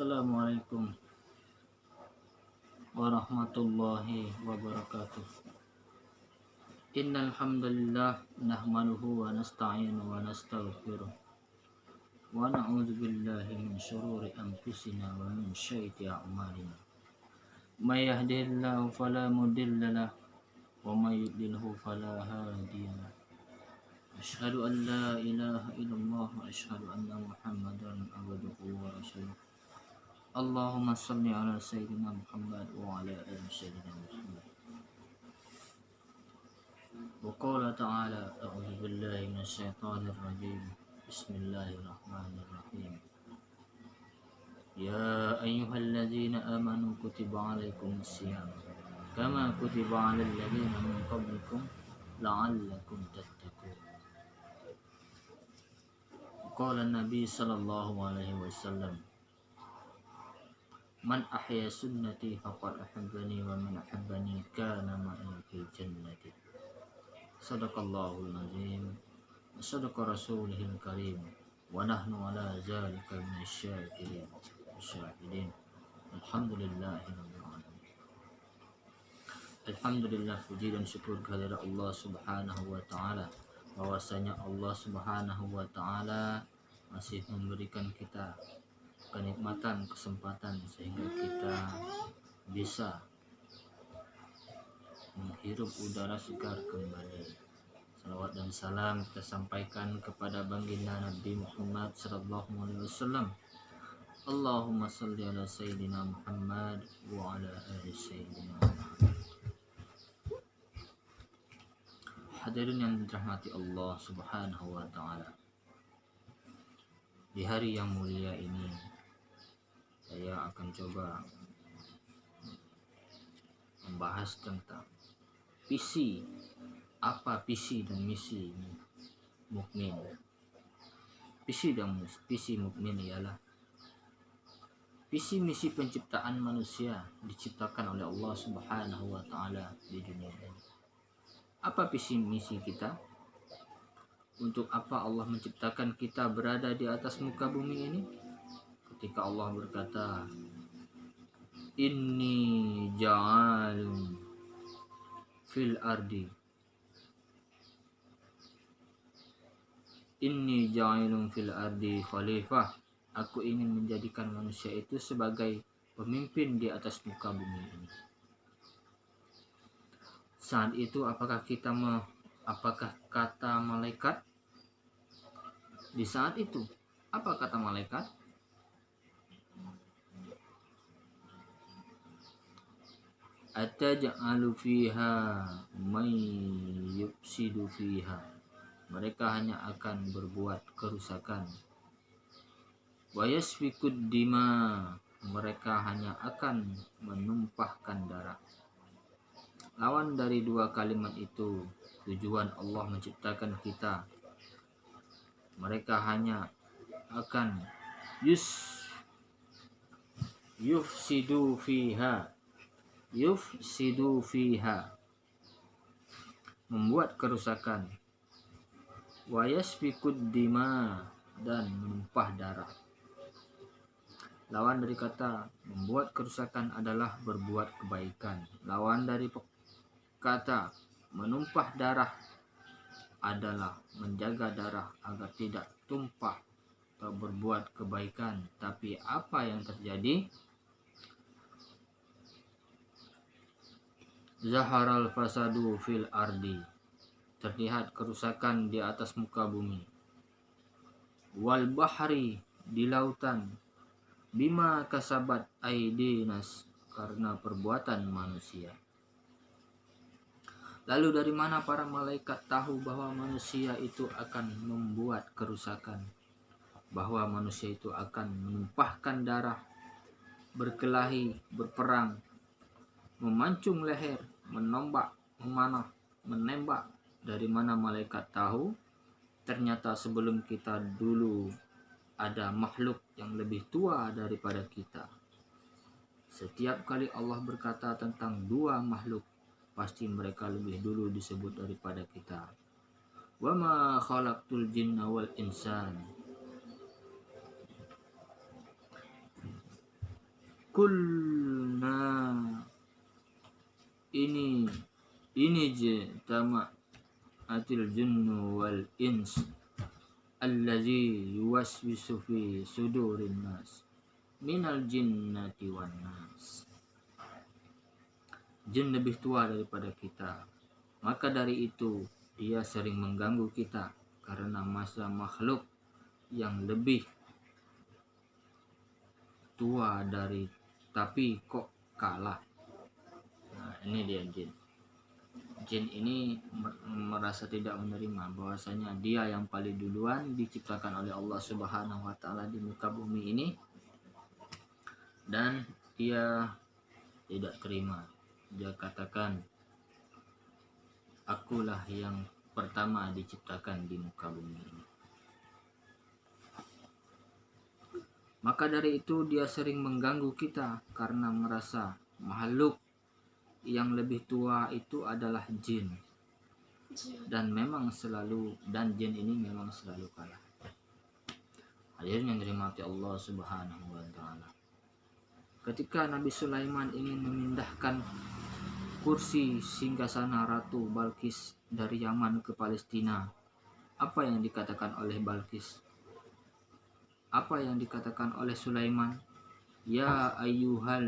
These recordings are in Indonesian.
Assalamualaikum warahmatullahi wabarakatuh. Innal hamdalillah nahmaduhu wa nasta'inuhu wa nastaghfiruh wa na'udzu billahi min shururi anfusina wa min sayyiati a'malina. May yahdihillahu fala mudilla lahu wa may yudlilhu fala hadiya lahu. Asyhadu an la ilaha illallah wa asyhadu anna Muhammadan abduhu wa rasuluh. Allahumma salli ala sayyidina Muhammad wa ala ali sayyidina Muhammad. Wa qala ta'ala a'udzu billahi minasy syaithanir rajim. Bismillahirrahmanirrahim. Ya ayyuhalladzina amanu kutiba 'alaikumus syiyam kama kutiba 'alal ladzina min qablikum la'allakum tattaqun. Qala an-nabi sallallahu alaihi wasallam, Man ahya sunnati faqad ahabbani wa man ahabbani kana ma'i fil jannati. Sadaqallahul azim wa sadaqa rasulihil karim wa nahnu ala zalika minasy syahidin. Alhamdulillahi rabbil alamin. Alhamdulillah, puji dan syukur kehadirat Allah Subhanahu wa taala, bahwasanya Allah Subhanahu wa taala masih memberikan kita kenikmatan, kesempatan sehingga kita bisa menghirup udara segar kembali. Salawat dan salam kita sampaikan kepada baginda Nabi Muhammad sallallahu alaihi wasallam. Allahumma salli ala sayyidina Muhammad wa ala ali sayyidina Muhammad. Hadirin yang dirahmati Allah Subhanahu wa taala. Di hari yang mulia ini saya akan coba membahas tentang visi, apa visi dan misi mukmin. Visi dan misi mukmin ialah visi misi penciptaan manusia diciptakan oleh Allah Subhanahu wa taala di dunia ini. Apa visi misi kita? Untuk apa Allah menciptakan kita berada di atas muka bumi ini? Ketika Allah berkata, Inni ja'alun fil ardi khalifah. Aku ingin menjadikan manusia itu sebagai pemimpin di atas muka bumi ini. Saat itu apakah kata malaikat? Di saat itu apa kata malaikat? Ataj'alu fiha may yufsidu fiha. Mereka hanya akan berbuat kerusakan. Wa yasfikud dima. Mereka hanya akan menumpahkan darah. Lawan dari dua kalimat itu, tujuan Allah menciptakan kita. Mereka hanya akan yufsidu fiha, membuat kerusakan, wa yasfikud dima, dan menumpah darah. Lawan dari kata membuat kerusakan adalah berbuat kebaikan. Lawan dari kata menumpah darah adalah menjaga darah agar tidak tumpah atau berbuat kebaikan. Tapi apa yang terjadi? Zaharal fasadu fil ardi. Terlihat kerusakan di atas muka bumi. Wal bahri, di lautan. Bima kasabat aidinas, karena perbuatan manusia. Lalu dari mana para malaikat tahu bahwa manusia itu akan membuat kerusakan? Bahwa manusia itu akan menumpahkan darah, berkelahi, berperang, memancung leher, menombak, memanah, menembak. Dari mana malaikat tahu? Ternyata sebelum kita dulu ada makhluk yang lebih tua daripada kita. Setiap kali Allah berkata tentang dua makhluk, pasti mereka lebih dulu disebut daripada kita. Wa ma khalaqtul jinna wal insan kulna ini je atil jinnu wal ins allazi yuwaswisu fi sudurin nas minal jinnati wan nas. Jin lebih tua daripada kita, maka dari itu dia sering mengganggu kita karena masa makhluk yang lebih tua dari tapi kok kalah. Nah, ini dia jin. Jin ini merasa tidak menerima bahwasanya dia yang paling duluan diciptakan oleh Allah Subhanahu wa taala di muka bumi ini, dan dia tidak terima. Dia katakan, akulah yang pertama diciptakan di muka bumi ini. Maka dari itu dia sering mengganggu kita karena merasa makhluk yang lebih tua itu adalah jin. Dan jin ini memang selalu kalah. Hadirin yang dirahmati Allah Subhanahu wa taala. Ketika Nabi Sulaiman ingin memindahkan kursi singgasana Ratu Balkis dari Yaman ke Palestina, apa yang dikatakan oleh Balkis? Apa yang dikatakan oleh Sulaiman? Ya ayyuhal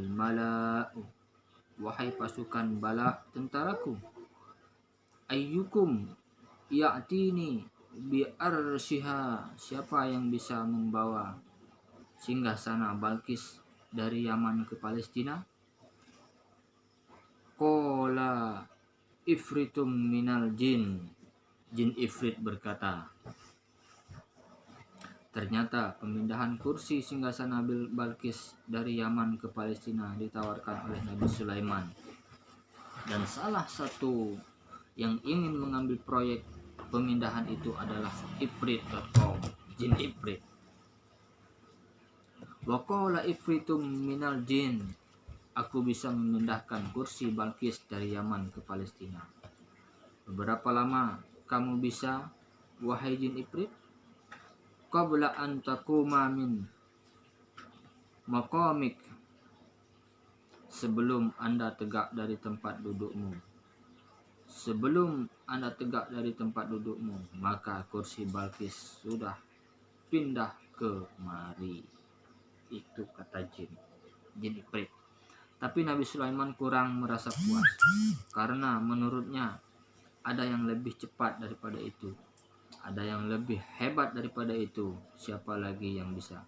mala'u, wahai pasukan bala tentaraku, ayyukum ya'tini bi arsyiha, siapa yang bisa membawa singgasana Balkis dari Yaman ke Palestina? Qala ifritum minal jin, jin ifrit berkata. Ternyata pemindahan kursi singgasana Balkis dari Yaman ke Palestina ditawarkan oleh Nabi Sulaiman. Dan salah satu yang ingin mengambil proyek pemindahan itu adalah ifrit.com, jin ifrit. Wa qala ifritum minal jin, aku bisa memindahkan kursi Balkis dari Yaman ke Palestina. Beberapa lama kamu bisa, wahai jin ifrit? Qabla an taquma min maqamik, sebelum Anda tegak dari tempat dudukmu. Sebelum Anda tegak dari tempat dudukmu, maka kursi Balkis sudah pindah ke mari. Itu kata jin ifrit. Tapi Nabi Sulaiman kurang merasa puas karena menurutnya ada yang lebih cepat daripada itu. Ada yang lebih hebat daripada itu. Siapa lagi yang bisa?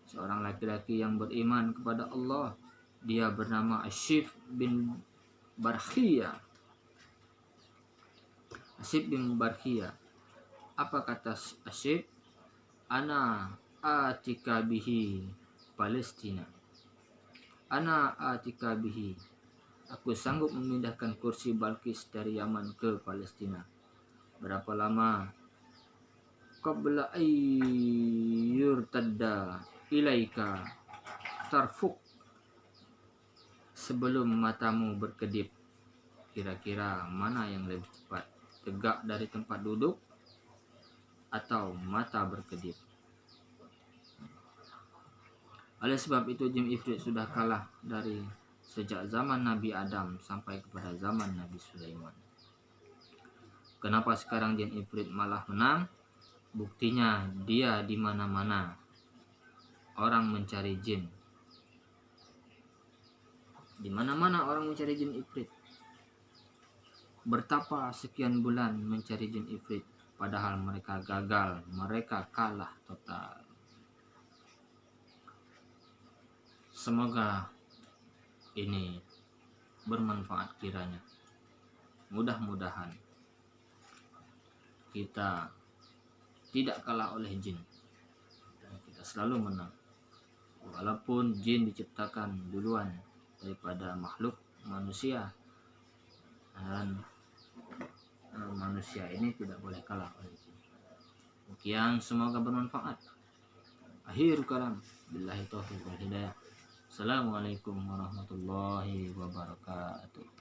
Seorang laki-laki yang beriman kepada Allah. Dia bernama Asyif bin Barkhia. Asyif bin Barkhia. Apa kata Asyif? Ana atika bihi Palestina. Ana atika bihi. Aku sanggup memindahkan kursi Balkis dari Yaman ke Palestina. Berapa lama? Qabla ayyurtadda ilaika tarfuk, sebelum matamu berkedip. Kira-kira mana yang lebih cepat, tegak dari tempat duduk atau mata berkedip? Oleh sebab itu jin ifrit sudah kalah dari sejak zaman Nabi Adam sampai kepada zaman Nabi Sulaiman. Kenapa sekarang jin ifrit malah menang? Buktinya dia di mana-mana. Orang mencari jin. Di mana-mana orang mencari jin ifrit. Bertapa sekian bulan mencari jin ifrit, padahal mereka gagal, mereka kalah total. Semoga ini bermanfaat kiranya. Mudah-mudahan kita tidak kalah oleh jin dan kita selalu menang, walaupun jin diciptakan duluan daripada makhluk manusia, dan manusia ini tidak boleh kalah oleh jin. Demikian, semoga bermanfaat. Akhir kalam, billahi taufiq wal hidayah. Assalamualaikum warahmatullahi wabarakatuh.